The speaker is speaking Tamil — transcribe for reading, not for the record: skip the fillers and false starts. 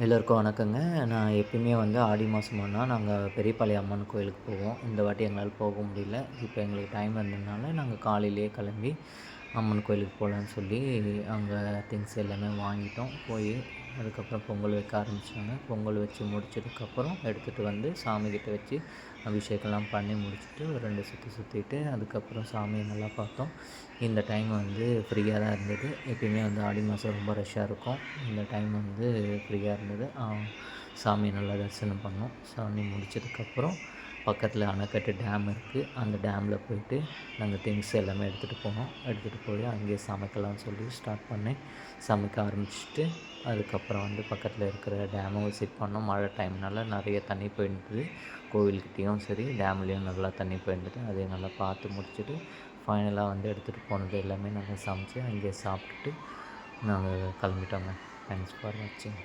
எல்லோருக்கும் வணக்கங்க. நான் எப்பயுமே வந்து ஆடி மாதம் ஆனா நாங்கள் பெரியபாளையம் அம்மன் கோயிலுக்கு போவோம். இந்த வாட்டி எங்களால் போக முடியல. இப்போ எங்களுக்கு டைம் இருந்ததுனால நாங்கள் காலையிலேயே கிளம்பி அம்மன் கோயிலுக்கு போகலான்னு சொல்லி அங்கே திங்ஸ் எல்லாமே வாங்கிட்டோம். போய் அதுக்கப்புறம் பொங்கல் வைக்க ஆரம்பிச்சாங்க. பொங்கல் வச்சு முடிச்சதுக்கப்புறம் எடுத்துகிட்டு வந்து சாமிக்கிட்ட வச்சு அபிஷேகம்லாம் பண்ணி முடிச்சுட்டு ஒரு 2 சுற்று சுற்றிட்டு அதுக்கப்புறம் சாமியை நல்லா பார்த்தோம். இந்த டைம் வந்து ஃப்ரீயாக தான் இருந்தது. எப்பயுமே வந்து ஆடி மாதம் ரொம்ப ரஷ்ஷாக இருக்கும். இந்த டைம் வந்து ஃப்ரீயாக இருந்தது. சாமியை நல்லா தரிசனம் பண்ணோம். சாமி முடிச்சதுக்கப்புறம் பக்கத்தில் அணைக்கட்டு டேம் இருக்குது. அந்த டேமில் போயிட்டு நாங்கள் திங்ஸ் எல்லாமே எடுத்துகிட்டு போனோம். எடுத்துகிட்டு போய் அங்கேயே சமைக்கலாம்னு சொல்லி ஸ்டார்ட் பண்ணேன். சமைக்க ஆரம்பிச்சுட்டு அதுக்கப்புறம் வந்து பக்கத்தில் இருக்கிற டேமும் விசிட் பண்ணோம். மழை டைம்னால நிறைய தண்ணி போயிருந்தது. கோவில்கிட்டேயும் சரி டேம்லேயும் நல்லா தண்ணி போயிருந்தது. அதையும் நல்லா பார்த்து முடிச்சுட்டு ஃபைனலாக வந்து எடுத்துகிட்டு போனது எல்லாமே நாங்கள் சமைச்சு அங்கேயே சாப்பிட்டுட்டு நாங்கள் கிளம்பிட்டோங்க. தேங்க்ஸ் ஃபார் வாட்சிங்.